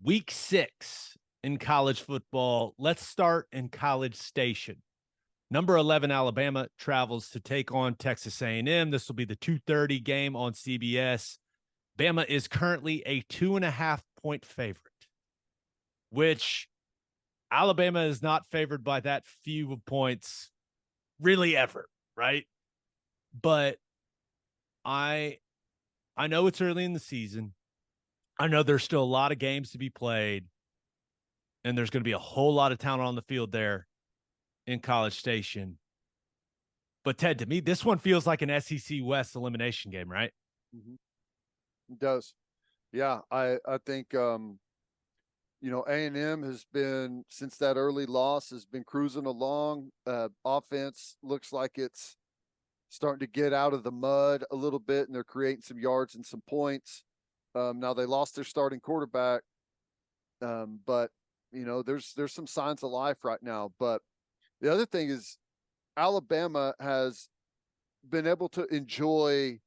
Week 6 in college football. Let's start in College Station. Number 11 Alabama travels to take on Texas A&M. This will be the 2:30 game on CBS. Bama is currently a 2.5-point favorite, which Alabama is not favored by that few points really ever, right? But I know it's early in the season. I know there's still a lot of games to be played, and there's going to be a whole lot of talent on the field there in College Station. But Ted, to me, this one feels like an SEC West elimination game, right? Mm-hmm. It does. Yeah, I think A&M has been, since that early loss, has been cruising along. Offense looks like it's starting to get out of the mud a little bit, and they're creating some yards and some points. Now they lost their starting quarterback, but there's some signs of life right now. But the other thing is Alabama has been able to enjoy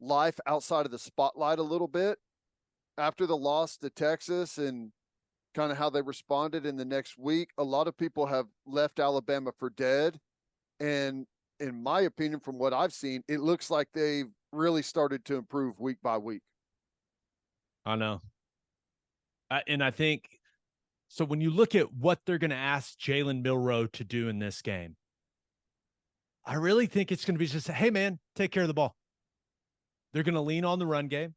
life outside of the spotlight a little bit after the loss to Texas and kind of how they responded in the next week. A lot of people have left Alabama for dead. And in my opinion, from what I've seen, it looks like they've really started to improve week by week. I know. And I think, so when you look at what they're going to ask Jalen Milroe to do in this game, I really think it's going to be just, hey, man, take care of the ball. They're going to lean on the run game,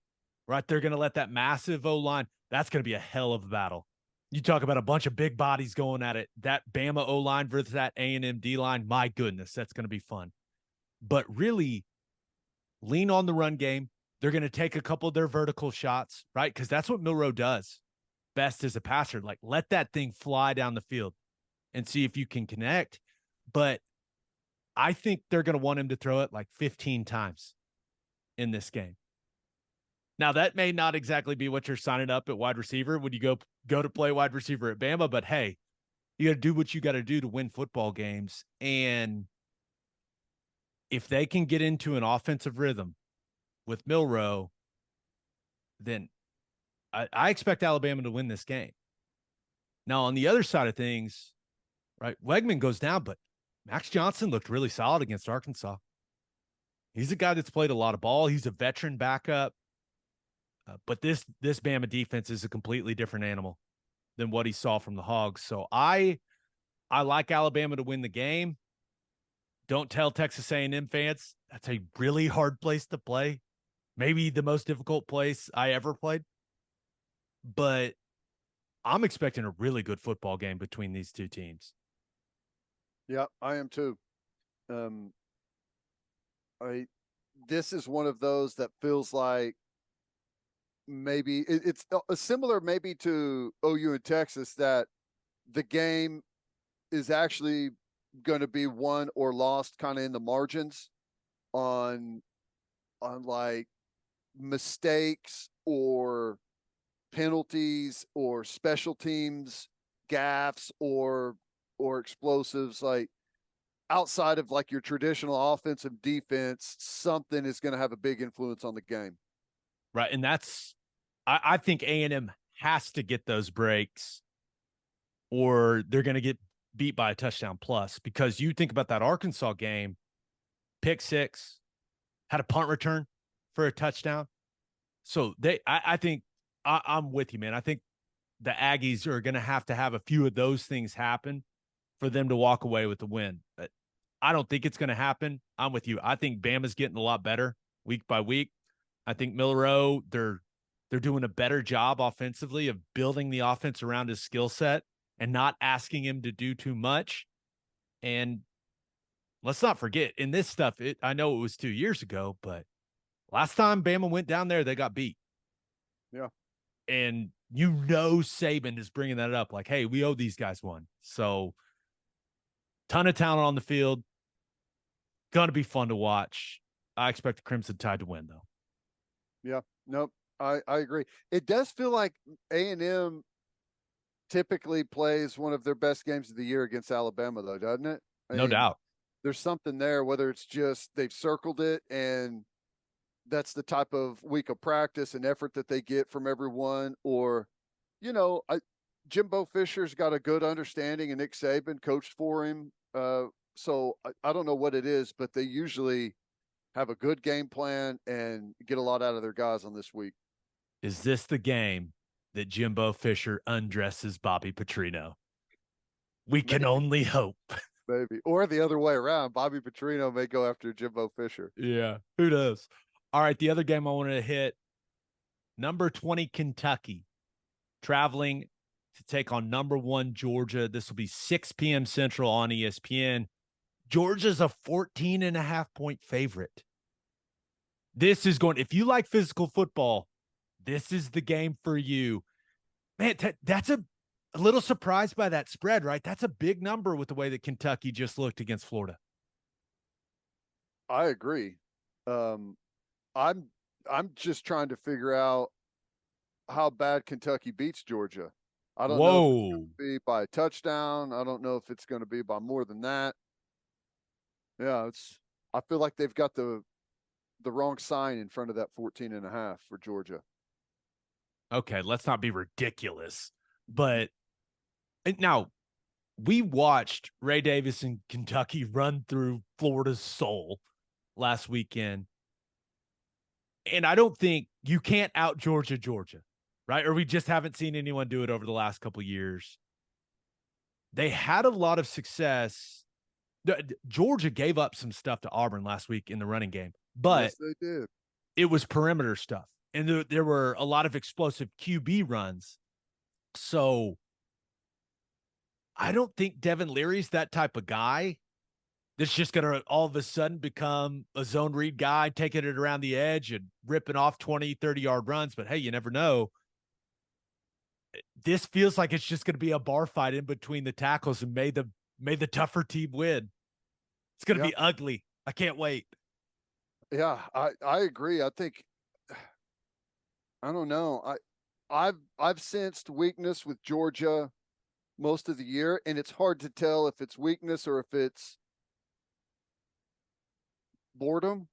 right? They're going to let that massive O-line. That's going to be a hell of a battle. You talk about a bunch of big bodies going at it. That Bama O-line versus that A&M D-line, my goodness, that's going to be fun. But really, lean on the run game. They're going to take a couple of their vertical shots, right? Because that's what Milroe does best as a passer. Like, let that thing fly down the field and see if you can connect. But I think they're going to want him to throw it like 15 times in this game. Now, that may not exactly be what you're signing up at wide receiver when you go to play wide receiver at Bama, but hey, you got to do what you got to do to win football games. And if they can get into an offensive rhythm with Milroe, then I expect Alabama to win this game. Now, on the other side of things, right, Wegman goes down, but Max Johnson looked really solid against Arkansas. He's a guy that's played a lot of ball. He's a veteran backup. But this Bama defense is a completely different animal than what he saw from the Hogs. So I like Alabama to win the game. Don't tell Texas A&M fans that's a really hard place to play. Maybe the most difficult place I ever played. But I'm expecting a really good football game between these two teams. Yeah, I am too. This is one of those that feels like maybe it's similar maybe to OU and Texas, that the game is actually going to be won or lost kind of in the margins on like mistakes or penalties or special teams gaffes or explosives. Like outside of like your traditional offensive defense, something is going to have a big influence on the game. Right. And that's, I think A&M has to get those breaks or they're going to get beat by a touchdown plus, because you think about that Arkansas game, pick six, had a punt return for a touchdown. So I think I'm with you, man. I think the Aggies are going to have a few of those things happen for them to walk away with the win. But I don't think it's going to happen. I'm with you. I think Bama's getting a lot better week by week. I think Milroe, they're doing a better job offensively of building the offense around his skill set and not asking him to do too much. And let's not forget, in this stuff, I know it was 2 years ago, but last time Bama went down there, they got beat. Yeah. And Saban is bringing that up like, hey, we owe these guys one. So ton of talent on the field. Going to be fun to watch. I expect the Crimson Tide to win, though. Yeah. Nope. I agree. It does feel like A&M typically plays one of their best games of the year against Alabama, though, doesn't it? No doubt. There's something there, whether it's just they've circled it and that's the type of week of practice and effort that they get from everyone, or Jimbo Fisher's got a good understanding, and Nick Saban coached for him. So I don't know what it is, but they usually have a good game plan and get a lot out of their guys on this week. Is this the game that Jimbo Fisher undresses Bobby Petrino? We can Maybe, only hope. maybe, or the other way around. Bobby Petrino may go after Jimbo Fisher. Yeah, who knows? All right, the other game I wanted to hit, number 20 Kentucky traveling to take on number 1 Georgia. This will be 6 p.m. Central on ESPN. Georgia's a 14.5-point favorite. This is going, if you like physical football, this is the game for you. Man, that's a little surprised by that spread, right? That's a big number with the way that Kentucky just looked against Florida. I agree. I'm I'm just trying to figure out how bad Kentucky beats Georgia. I don't know if it's going Whoa. to be by a touchdown. I don't know if it's going to be by more than that. Yeah, I feel like they've got the wrong sign in front of that 14.5 for Georgia. Okay, let's not be ridiculous. But now we watched Ray Davis and Kentucky run through Florida's soul last weekend. And I don't think you can't out Georgia, right? Or we just haven't seen anyone do it over the last couple of years. They had a lot of success. Georgia gave up some stuff to Auburn last week in the running game, but yes, they did. It was perimeter stuff. And there were a lot of explosive QB runs. So I don't think Devin Leary's that type of guy that's just going to all of a sudden become a zone read guy, taking it around the edge and ripping off 20, 30-yard runs. But hey, you never know. This feels like it's just going to be a bar fight in between the tackles and may the tougher team win. It's going to be ugly. I can't wait. Yeah, I agree. I think I don't know. I've sensed weakness with Georgia most of the year, and it's hard to tell if it's weakness or if it's boredom.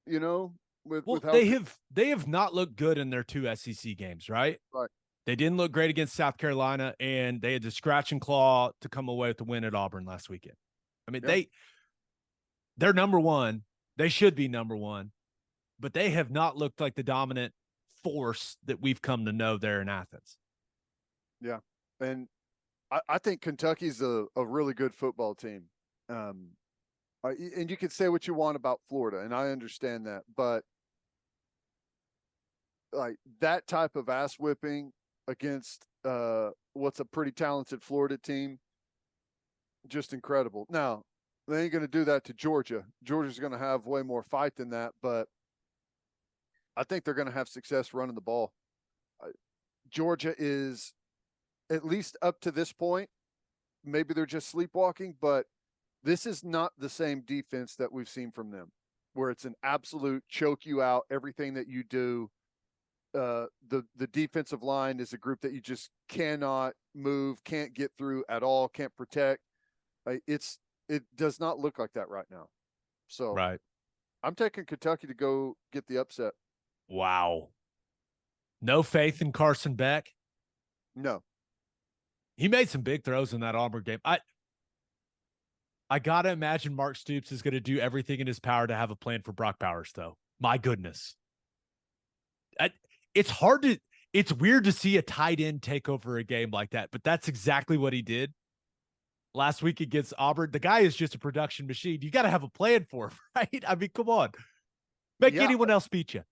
With how they have not looked good in their 2 SEC games, right? Right. They didn't look great against South Carolina, and they had to scratch and claw to come away with the win at Auburn last weekend. I mean, they're number 1. They should be number 1, but they have not looked like the dominant force that we've come to know there in Athens. Yeah. And I think Kentucky's a really good football team. And you can say what you want about Florida, and I understand that, but like that type of ass whipping against what's a pretty talented Florida team, just incredible. Now, they ain't going to do that to Georgia. Georgia's going to have way more fight than that, but I think they're going to have success running the ball. Georgia is, at least up to this point, maybe they're just sleepwalking, but this is not the same defense that we've seen from them, where it's an absolute choke you out, everything that you do. The defensive line is a group that you just cannot move, can't get through at all, can't protect. It does not look like that right now. So right. I'm taking Kentucky to go get the upset. Wow. No faith in Carson Beck? No. He made some big throws in that Auburn game. I got to imagine Mark Stoops is going to do everything in his power to have a plan for Brock Bowers, though. My goodness. It's weird to see a tight end take over a game like that, but that's exactly what he did last week against Auburn. The guy is just a production machine. You got to have a plan for him, right? I mean, come on. Make anyone else beat you.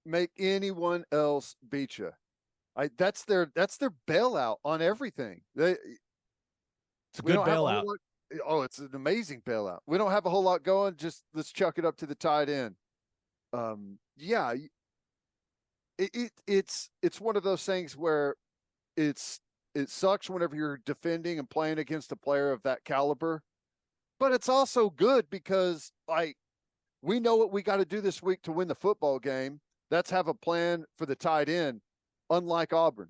Make anyone else beat you. That's their bailout on everything. It's a good bailout. It's an amazing bailout. We don't have a whole lot going. Just let's chuck it up to the tight end. It's one of those things where it sucks whenever you're defending and playing against a player of that caliber, but it's also good because we know what we got to do this week to win the football game. That's have a plan for the tight end, unlike Auburn,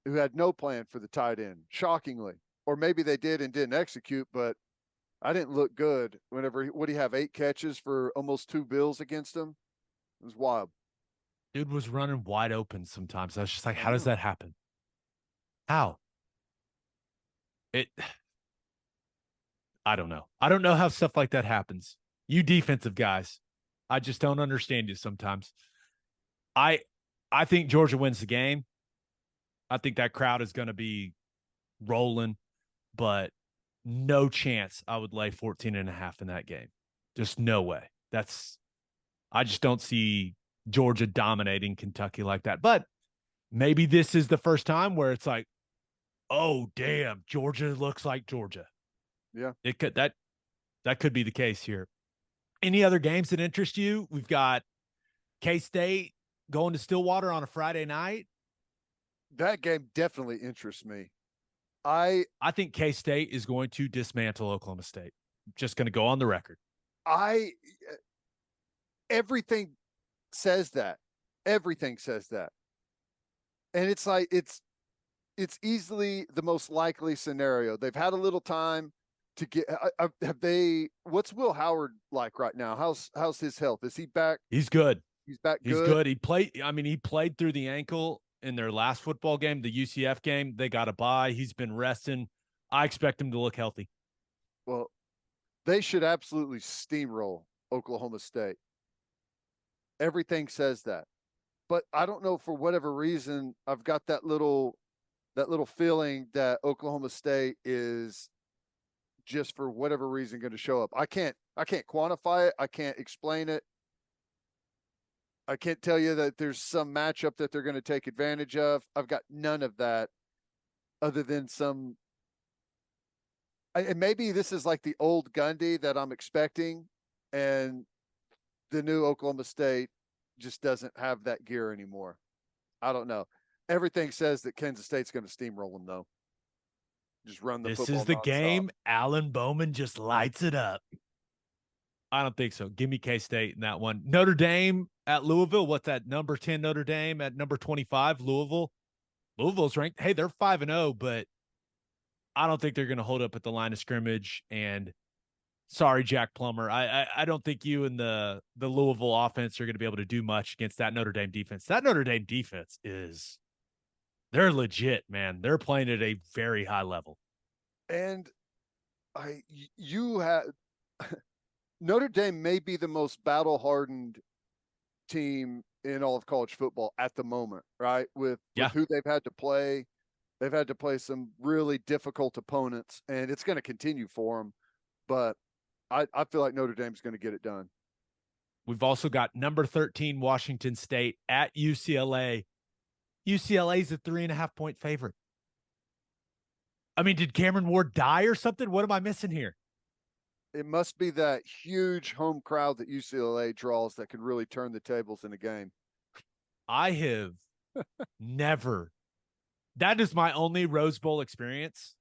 who had no plan for the tight end, shockingly. Or maybe they did and didn't execute, but I didn't look good whenever, would he have 8 catches for almost 2 bills against him? It was wild. Dude was running wide open sometimes. I was just like, how does that happen? How? It I don't know. I don't know how stuff like that happens. You defensive guys, I just don't understand you sometimes. I I think Georgia wins the game. I think that crowd is going to be rolling, but no chance I would lay 14 and a half in that game. Just no way. I just don't see Georgia dominating Kentucky like that. But maybe this is the first time where it's like, oh damn, Georgia looks like Georgia. Yeah. That could be the case here. Any other games that interest you? We've got K-State going to Stillwater on a Friday night. That game definitely interests me. I think K-State is going to dismantle Oklahoma State. Just going to go on the record. I everything says that. Everything says that. And it's like it's easily the most likely scenario. They've had a little time to get have they what's Will Howard like right now? How's his health? Is he back? He's good. He's back He's good. good. He played through the ankle in their last football game, the UCF game. They got a bye. He's been resting. I expect him to look healthy. Well, they should absolutely steamroll Oklahoma State. Everything says that. But I don't know, for whatever reason, I've got that little feeling that Oklahoma State is just, for whatever reason, going to show up. I can't quantify it. I can't explain it. I can't tell you that there's some matchup that they're going to take advantage of. I've got none of that, other than some. And maybe this is like the old Gundy that I'm expecting, and the new Oklahoma State just doesn't have that gear anymore. I don't know. Everything says that Kansas State's going to steamroll them, though. Just run the This football is the nonstop. game. Alan Bowman just lights it up. I don't think so. Give me K-State in that one. Notre Dame at Louisville. What's that? Number 10 Notre Dame at number 25 Louisville. Louisville's ranked. Hey, they're 5-0, but I don't think they're going to hold up at the line of scrimmage. And sorry, Jack Plummer. I don't think you and the Louisville offense are going to be able to do much against that Notre Dame defense. That Notre Dame defense they're legit, man. They're playing at a very high level. And you have Notre Dame may be the most battle hardened team in all of college football at the moment, right? With who they've had to play. They've had to play some really difficult opponents, and it's going to continue for them. But I feel like Notre Dame's going to get it done. We've also got number 13 Washington State at UCLA. UCLA is a 3.5-point favorite. I mean, did Cameron Ward die or something? What am I missing here? It must be that huge home crowd that UCLA draws that could really turn the tables in a game. I have never. That is my only Rose Bowl experience.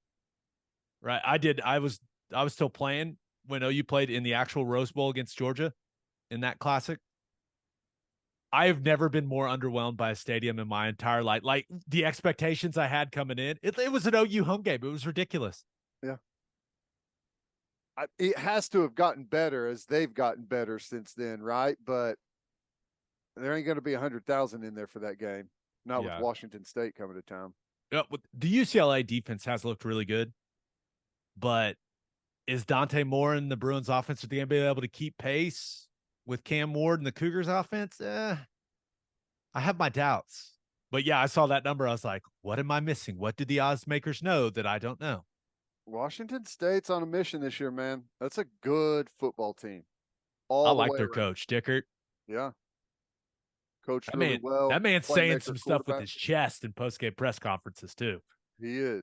Right. I was still playing when OU played in the actual Rose Bowl against Georgia in that classic. I have never been more underwhelmed by a stadium in my entire life. Like, the expectations I had coming in, it was an OU home game. It was ridiculous. Yeah. It has to have gotten better as they've gotten better since then, right? But there ain't going to be 100,000 in there for that game. Not with Washington State coming to town. The UCLA defense has looked really good, but is Dante Moore and the Bruins offense, are they going to be able to keep pace with Cam Ward and the Cougars offense? I have my doubts. But yeah, I saw that number. I was like, what am I missing? What did the odds makers know that I don't know? Washington State's on a mission this year, man. That's a good football team. I like their coach, Dickert. Yeah. Coached really well. That man's saying some stuff with his chest in post-game press conferences too. He is.